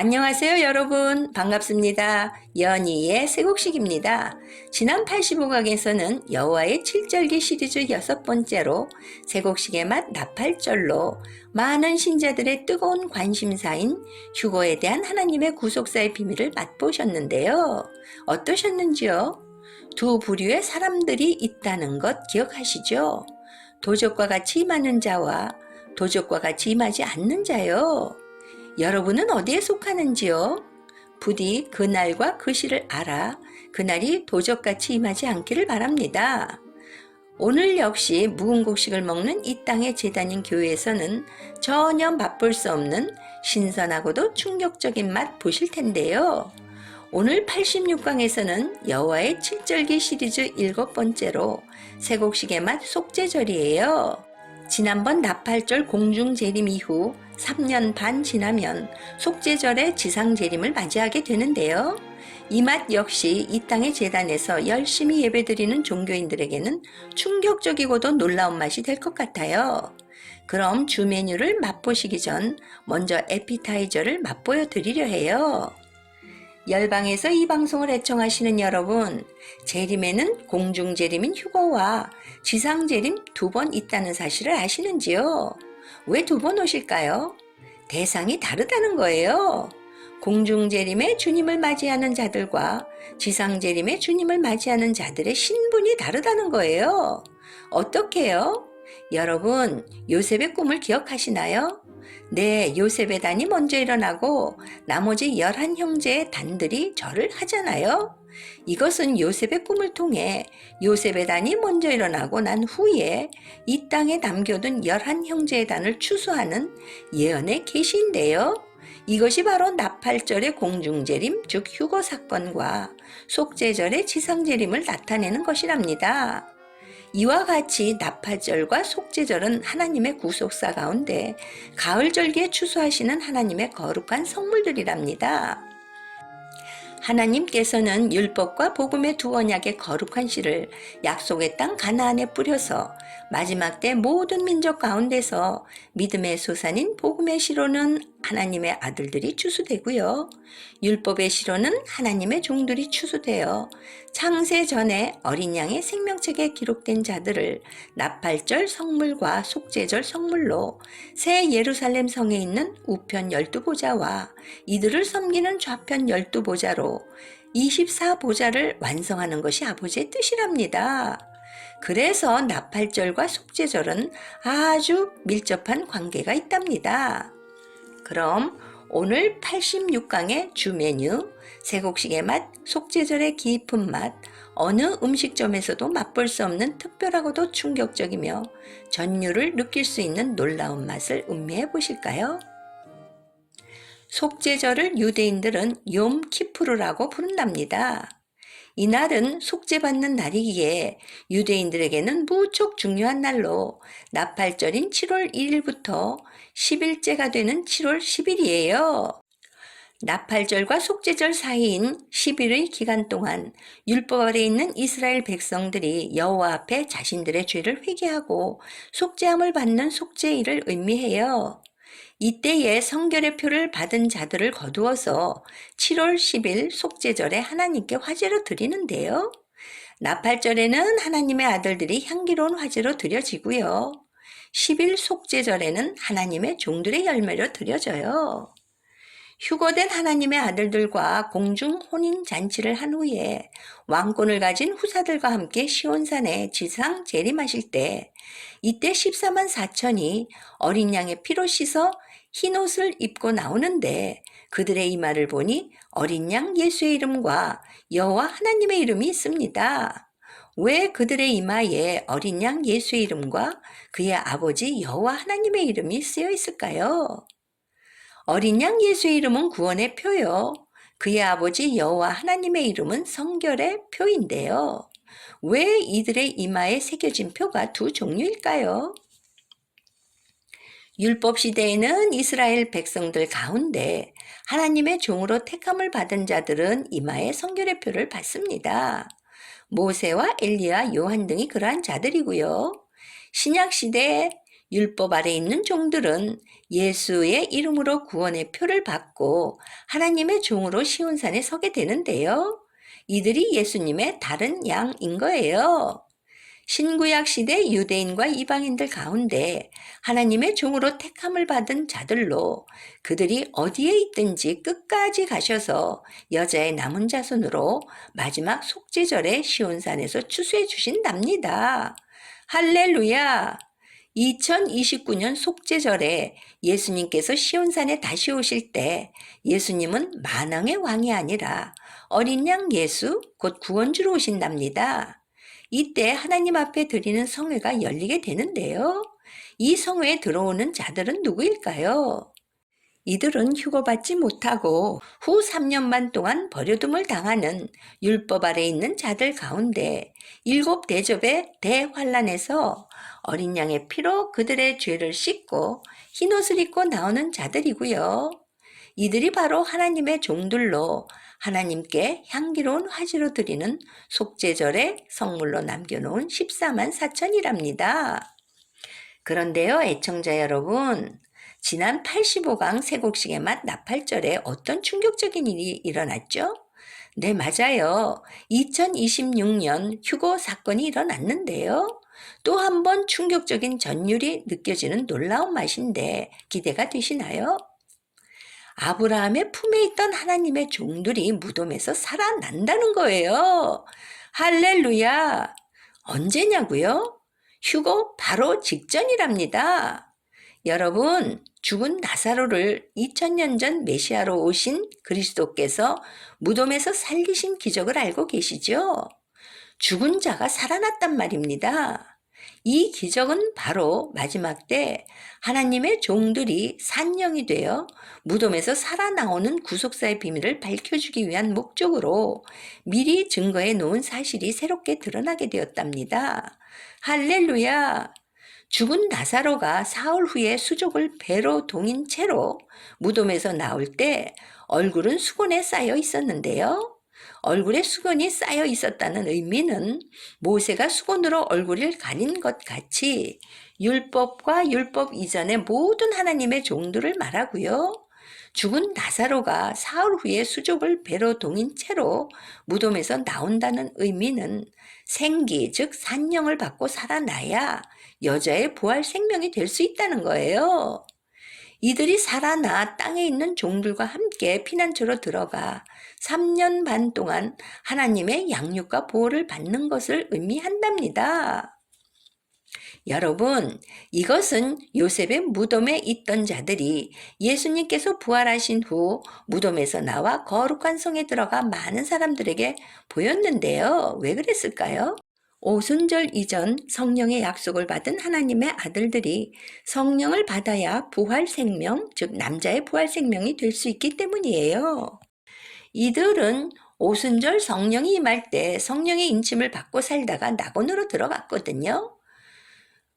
안녕하세요, 여러분. 반갑습니다. 연희의 새곡식입니다. 지난 85강에서는 여호와의 7절기 시리즈 6번째로 새곡식의 맛 나팔절로 많은 신자들의 뜨거운 관심사인 휴거에 대한 하나님의 구속사의 비밀을 맛보셨는데요. 어떠셨는지요? 두 부류의 사람들이 있다는 것 기억하시죠? 도적과 같이 임하는 자와 도적과 같이 임하지 않는 자요. 여러분은 어디에 속하는지요? 부디 그날과 그 시를 알아 그날이 도적같이 임하지 않기를 바랍니다. 오늘 역시 묵은 곡식을 먹는 이 땅의 제단인 교회에서는 전혀 맛볼 수 없는 신선하고도 충격적인 맛 보실 텐데요. 오늘 86강에서는 여호와의 7절기 시리즈 7번째로 새곡식의 맛 속죄절이에요. 지난번 나팔절 공중재림 이후 3년 반 지나면 속죄절의 지상재림을 맞이하게 되는데요. 이 맛 역시 이 땅의 제단에서 열심히 예배드리는 종교인들에게는 충격적이고도 놀라운 맛이 될 것 같아요. 그럼 주 메뉴를 맛보시기 전 먼저 에피타이저를 맛보여 드리려 해요. 열방에서 이 방송을 애청하시는 여러분, 재림에는 공중재림인 휴거와 지상재림 2번 있다는 사실을 아시는지요? 왜 2번 오실까요? 대상이 다르다는 거예요. 공중재림에 주님을 맞이하는 자들과 지상재림에 주님을 맞이하는 자들의 신분이 다르다는 거예요. 어떻게요? 여러분, 요셉의 꿈을 기억하시나요? 네, 요셉의 단이 먼저 일어나고 나머지 11형제의 단들이 절을 하잖아요. 이것은 요셉의 꿈을 통해 요셉의 단이 먼저 일어나고 난 후에 이 땅에 남겨둔 11형제의 단을 추수하는 예언의 계시인데요. 이것이 바로 나팔절의 공중재림, 즉 휴거 사건과 속죄절의 지상재림을 나타내는 것이랍니다. 이와 같이 나팔절과 속죄절은 하나님의 구속사 가운데 가을절기에 추수하시는 하나님의 거룩한 성물들이랍니다. 하나님께서는 율법과 복음의 두 언약의 거룩한 씨를 약속의 땅 가나안에 뿌려서 마지막 때 모든 민족 가운데서 믿음의 소산인 복음의 씨로는 하나님의 아들들이 추수되고요. 율법의 씨로는 하나님의 종들이 추수되어 창세 전에 어린 양의 생명책에 기록된 자들을 나팔절 성물과 속죄절 성물로 새 예루살렘 성에 있는 우편 12보좌와 이들을 섬기는 좌편 12보좌로 24보좌를 완성하는 것이 아버지의 뜻이랍니다. 그래서 나팔절과 속죄절은 아주 밀접한 관계가 있답니다. 그럼 오늘 86강의 주 메뉴, 새곡식의 맛, 속죄절의 깊은 맛, 어느 음식점에서도 맛볼 수 없는 특별하고도 충격적이며 전율을 느낄 수 있는 놀라운 맛을 음미해 보실까요? 속죄절을 유대인들은 욤 키푸르라고 부른답니다. 이날은 속죄받는 날이기에 유대인들에게는 무척 중요한 날로 나팔절인 7월 1일부터 10일째가 되는 7월 10일이에요. 나팔절과 속죄절 사이인 10일의 기간 동안 율법 아래 있는 이스라엘 백성들이 여호와 앞에 자신들의 죄를 회개하고 속죄함을 받는 속죄일을 의미해요. 이때에 성결의 표를 받은 자들을 거두어서 7월 10일 속죄절에 하나님께 화제로 드리는데요. 나팔절에는 하나님의 아들들이 향기로운 화제로 드려지고요. 10일 속죄절에는 하나님의 종들의 열매로 드려져요. 휴거된 하나님의 아들들과 공중 혼인 잔치를 한 후에 왕권을 가진 후사들과 함께 시온산에 지상 재림하실 때 이때 14만 4천이 어린 양의 피로 씻어 흰옷을 입고 나오는데 그들의 이마를 보니 어린 양 예수의 이름과 여호와 하나님의 이름이 있습니다. 왜 그들의 이마에 어린 양 예수의 이름과 그의 아버지 여호와 하나님의 이름이 쓰여 있을까요? 어린 양 예수의 이름은 구원의 표요. 그의 아버지 여호와 하나님의 이름은 성결의 표인데요. 왜 이들의 이마에 새겨진 표가 두 종류일까요? 율법 시대에는 이스라엘 백성들 가운데 하나님의 종으로 택함을 받은 자들은 이마에 성결의 표를 받습니다. 모세와 엘리야, 요한 등이 그러한 자들이고요. 신약 시대에 율법 아래 있는 종들은 예수의 이름으로 구원의 표를 받고 하나님의 종으로 시온산에 서게 되는데요. 이들이 예수님의 다른 양인 거예요. 신구약 시대 유대인과 이방인들 가운데 하나님의 종으로 택함을 받은 자들로 그들이 어디에 있든지 끝까지 가셔서 여자의 남은 자손으로 마지막 속죄절에 시온산에서 추수해 주신답니다. 할렐루야! 2029년 속죄절에 예수님께서 시온산에 다시 오실 때 예수님은 만왕의 왕이 아니라 어린 양 예수 곧 구원주로 오신답니다. 이때 하나님 앞에 드리는 성회가 열리게 되는데요. 이 성회에 들어오는 자들은 누구일까요? 이들은 휴거받지 못하고 후 3년 반 동안 버려둠을 당하는 율법 아래 있는 자들 가운데 7대접의 대환란에서 어린 양의 피로 그들의 죄를 씻고 흰옷을 입고 나오는 자들이고요. 이들이 바로 하나님의 종들로 하나님께 향기로운 화제로 드리는 속죄절에 성물로 남겨놓은 14만 4천이랍니다. 그런데요, 애청자 여러분, 지난 85강 세곡식의 맛 나팔절에 어떤 충격적인 일이 일어났죠? 네, 맞아요. 2026년 휴거 사건이 일어났는데요. 또 한 번 충격적인 전율이 느껴지는 놀라운 맛인데 기대가 되시나요? 아브라함의 품에 있던 하나님의 종들이 무덤에서 살아난다는 거예요. 할렐루야! 언제냐고요? 휴거 바로 직전이랍니다. 여러분, 죽은 나사로를 2000년 전 메시아로 오신 그리스도께서 무덤에서 살리신 기적을 알고 계시죠? 죽은 자가 살아났단 말입니다. 이 기적은 바로 마지막 때 하나님의 종들이 산영이 되어 무덤에서 살아나오는 구속사의 비밀을 밝혀주기 위한 목적으로 미리 증거해 놓은 사실이 새롭게 드러나게 되었답니다. 할렐루야! 죽은 나사로가 사흘 후에 수족을 배로 동인 채로 무덤에서 나올 때 얼굴은 수건에 쌓여 있었는데요. 얼굴에 수건이 쌓여 있었다는 의미는 모세가 수건으로 얼굴을 가린 것 같이 율법과 율법 이전의 모든 하나님의 종들을 말하고요. 죽은 나사로가 사흘 후에 수족을 배로 동인 채로 무덤에서 나온다는 의미는 생기, 즉 산령을 받고 살아나야 여자의 부활 생명이 될 수 있다는 거예요. 이들이 살아나 땅에 있는 종들과 함께 피난처로 들어가 3년 반 동안 하나님의 양육과 보호를 받는 것을 의미한답니다. 여러분, 이것은 요셉의 무덤에 있던 자들이 예수님께서 부활하신 후 무덤에서 나와 거룩한 성에 들어가 많은 사람들에게 보였는데요. 왜 그랬을까요? 오순절 이전 성령의 약속을 받은 하나님의 아들들이 성령을 받아야 부활 생명, 즉 남자의 부활 생명이 될 수 있기 때문이에요. 이들은 오순절 성령이 임할 때 성령의 인침을 받고 살다가 낙원으로 들어갔거든요.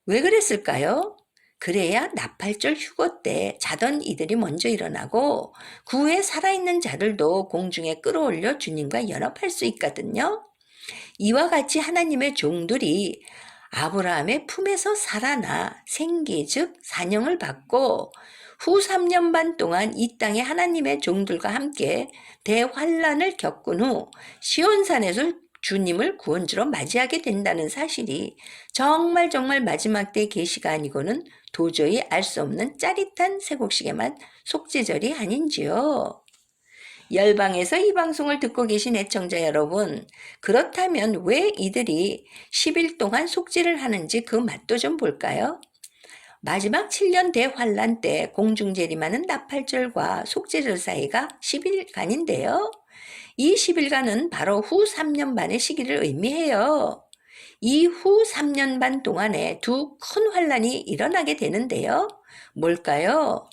왜 그랬을까요? 그래야 나팔절 휴거 때 자던 이들이 먼저 일어나고 그 후에 살아있는 자들도 공중에 끌어올려 주님과 연합할 수 있거든요. 이와 같이 하나님의 종들이 아브라함의 품에서 살아나 생기 즉 산영을 받고 후 3년 반 동안 이 땅에 하나님의 종들과 함께 대환란을 겪은 후 시온산에서 주님을 구원주로 맞이하게 된다는 사실이 정말 마지막 때 계시가 아니고는 도저히 알 수 없는 짜릿한 세곡식의 맛 속죄절이 아닌지요. 열방에서 이 방송을 듣고 계신 애청자 여러분, 그렇다면 왜 이들이 10일 동안 속죄를 하는지 그 맛도 좀 볼까요? 마지막 7년 대환란 때 공중재림하는 나팔절과 속죄절 사이가 10일간인데요. 이 10일간은 바로 후 3년 반의 시기를 의미해요. 이 후 3년 반 동안에 두 큰 환란이 일어나게 되는데요. 뭘까요?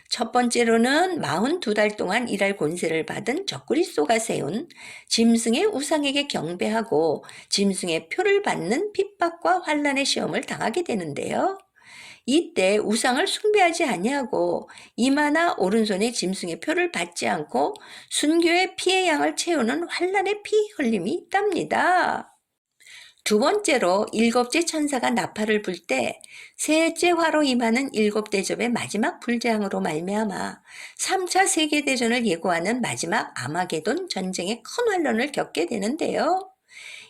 첫 번째로는 42달 동안 일할 권세를 받은 적그리스도가 세운 짐승의 우상에게 경배하고 짐승의 표를 받는 핍박과 환란의 시험을 당하게 되는데요. 이때 우상을 숭배하지 아니하고 이마나 오른손에 짐승의 표를 받지 않고 순교의 피의 양을 채우는 환란의 피 흘림이 있답니다. 두 번째로 일곱째 천사가 나팔을 불 때 셋째 화로 임하는 일곱 대접의 마지막 불재앙으로 말미암아 3차 세계대전을 예고하는 마지막 아마게돈 전쟁의 큰 환란을 겪게 되는데요.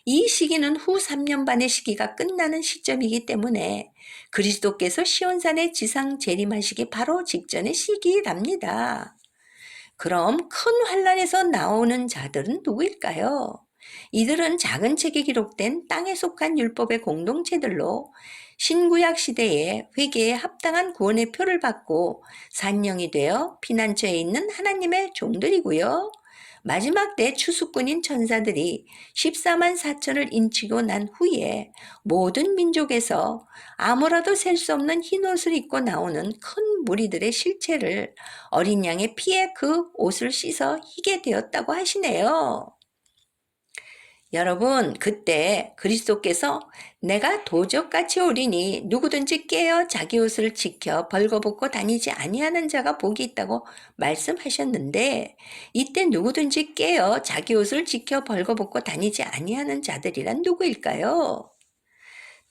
이 시기는 후 3년 반의 시기가 끝나는 시점이기 때문에 그리스도께서 시온산에 지상 재림하시기 바로 직전의 시기랍니다. 그럼 큰 환란에서 나오는 자들은 누구일까요? 이들은 작은 책에 기록된 땅에 속한 율법의 공동체들로 신구약 시대에 회개에 합당한 구원의 표를 받고 산령이 되어 피난처에 있는 하나님의 종들이고요. 마지막 때 추수꾼인 천사들이 14만 4천을 인치고 난 후에 모든 민족에서 아무라도 셀 수 없는 흰 옷을 입고 나오는 큰 무리들의 실체를 어린 양의 피에 그 옷을 씻어 희게 되었다고 하시네요. 여러분, 그때 그리스도께서 내가 도적같이 오리니 누구든지 깨어 자기 옷을 지켜 벌거벗고 다니지 아니하는 자가 복이 있다고 말씀하셨는데, 이때 누구든지 깨어 자기 옷을 지켜 벌거벗고 다니지 아니하는 자들이란 누구일까요?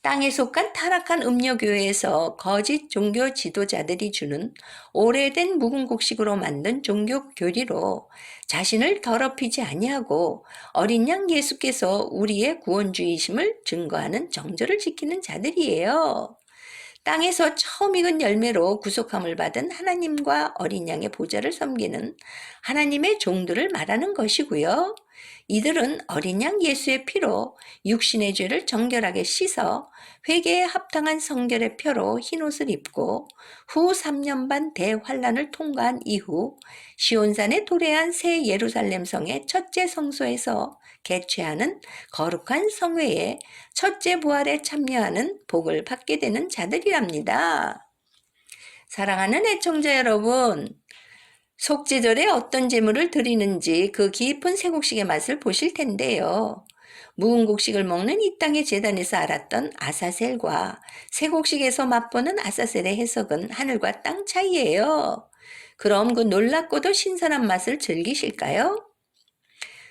땅에 속한 타락한 음녀교회에서 거짓 종교 지도자들이 주는 오래된 묵은 곡식으로 만든 종교 교리로 자신을 더럽히지 아니하고 어린 양 예수께서 우리의 구원주이심을 증거하는 정절을 지키는 자들이에요. 땅에서 처음 익은 열매로 구속함을 받은 하나님과 어린 양의 보좌를 섬기는 하나님의 종들을 말하는 것이고요. 이들은 어린 양 예수의 피로 육신의 죄를 정결하게 씻어 회개에 합당한 성결의 표로 흰옷을 입고 후 3년 반 대환란을 통과한 이후 시온산에 도래한 새 예루살렘 성의 첫째 성소에서 개최하는 거룩한 성회에 첫째 부활에 참여하는 복을 받게 되는 자들이랍니다. 사랑하는 애청자 여러분, 속죄절에 어떤 제물을 드리는지 그 깊은 쇠곡식의 맛을 보실 텐데요. 묵은 곡식을 먹는 이 땅의 제단에서 알았던 아사셀과 쇠곡식에서 맛보는 아사셀의 해석은 하늘과 땅 차이예요. 그럼 그 놀랍고도 신선한 맛을 즐기실까요?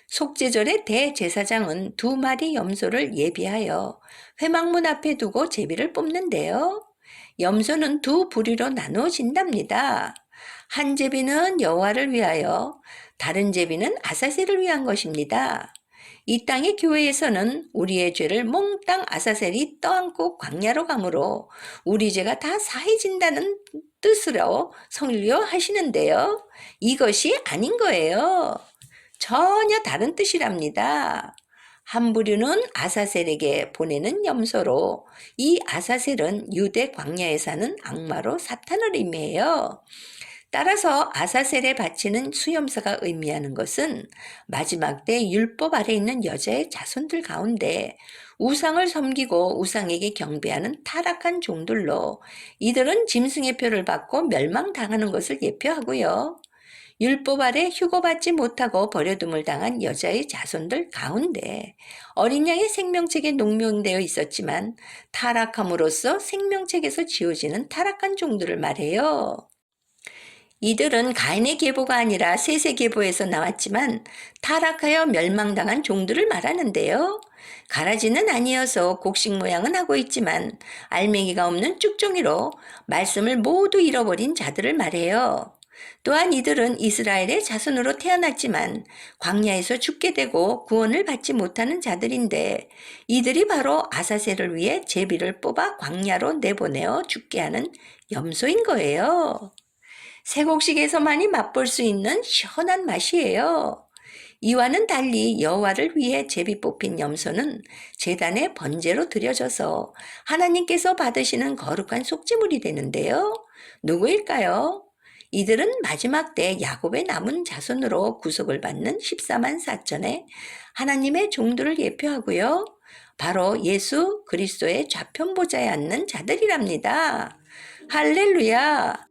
속죄절의 대제사장은 2마리 염소를 예비하여 회막문 앞에 두고 제비를 뽑는데요. 염소는 2부류로 나누어진답니다. 한 제비는 여호와를 위하여, 다른 제비는 아사셀을 위한 것입니다. 이 땅의 교회에서는 우리의 죄를 몽땅 아사셀이 떠안고 광야로 가므로 우리 죄가 다 사해진다는 뜻으로 설교하시는데요. 이것이 아닌 거예요. 전혀 다른 뜻이랍니다. 한 부류는 아사셀에게 보내는 염소로, 이 아사셀은 유대 광야에 사는 악마로 사탄을 의미해요. 따라서 아사셀에 바치는 수염사가 의미하는 것은 마지막 때 율법 아래 있는 여자의 자손들 가운데 우상을 섬기고 우상에게 경배하는 타락한 종들로, 이들은 짐승의 표를 받고 멸망당하는 것을 예표하고요. 율법 아래 휴거받지 못하고 버려둠을 당한 여자의 자손들 가운데 어린 양의 생명책에 농명되어 있었지만 타락함으로써 생명책에서 지워지는 타락한 종들을 말해요. 이들은 가인의 계보가 아니라 셋의 계보에서 나왔지만 타락하여 멸망당한 종들을 말하는데요. 가라지는 아니어서 곡식 모양은 하고 있지만 알맹이가 없는 쭉종이로 말씀을 모두 잃어버린 자들을 말해요. 또한 이들은 이스라엘의 자손으로 태어났지만 광야에서 죽게 되고 구원을 받지 못하는 자들인데, 이들이 바로 아사셀을 위해 제비를 뽑아 광야로 내보내어 죽게 하는 염소인 거예요. 쇠곡식에서만이 맛볼 수 있는 시원한 맛이에요. 이와는 달리 여호와를 위해 제비 뽑힌 염소는 제단에 번제로 드려져서 하나님께서 받으시는 거룩한 속죄물이 되는데요. 누구일까요? 이들은 마지막 때 야곱의 남은 자손으로 구속을 받는 14만 4천의 하나님의 종들을 예표하고요. 바로 예수 그리스도의 좌편 보좌에 앉는 자들이랍니다. 할렐루야!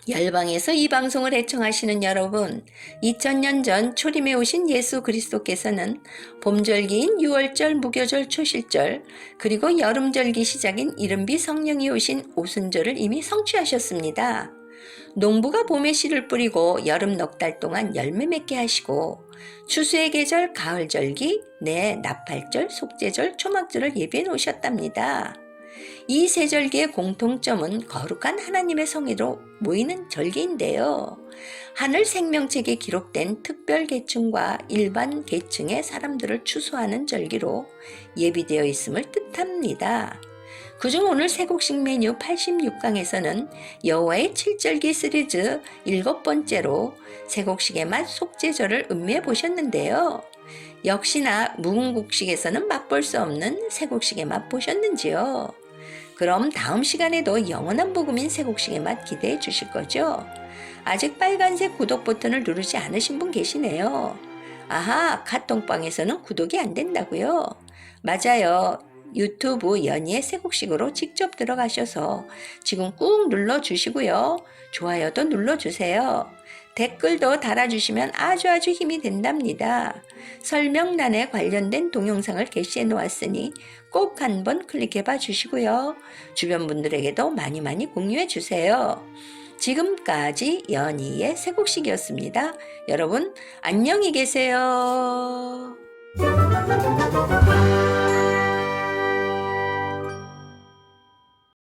열방에서 이 방송을 애청하시는 여러분, 2000년 전 초림에 오신 예수 그리스도께서는 봄절기인 6월절, 무교절, 초실절, 그리고 여름절기 시작인 이른비 성령이 오신 오순절을 이미 성취하셨습니다. 농부가 봄에 씨를 뿌리고 여름 넉 달 동안 열매 맺게 하시고 추수의 계절 가을절기, 나팔절, 속죄절, 초막절을 예비해 놓으셨답니다. 이 세 절기의 공통점은 거룩한 하나님의 성의로 모이는 절기인데요. 하늘 생명책에 기록된 특별 계층과 일반 계층의 사람들을 추수하는 절기로 예비되어 있음을 뜻합니다. 그중 오늘 세곡식 메뉴 86강에서는 여호와의 7절기 시리즈 7번째로 세곡식의 맛 속죄절을 음미해 보셨는데요. 역시나 묵은국식에서는 맛볼 수 없는 세곡식의 맛 보셨는지요? 그럼 다음 시간에도 영원한 복음인 세곡식의 맛 기대해 주실 거죠? 아직 빨간색 구독 버튼을 누르지 않으신 분 계시네요. 아하, 카톡방에서는 구독이 안 된다고요? 맞아요. 유튜브 연희의 세곡식으로 직접 들어가셔서 지금 꾹 눌러주시고요. 좋아요도 눌러주세요. 댓글도 달아주시면 아주 힘이 된답니다. 설명란에 관련된 동영상을 게시해 놓았으니 꼭 한번 클릭해 봐 주시고요. 주변 분들에게도 많이 공유해 주세요. 지금까지 연희의 세곡식이었습니다. 여러분 안녕히 계세요.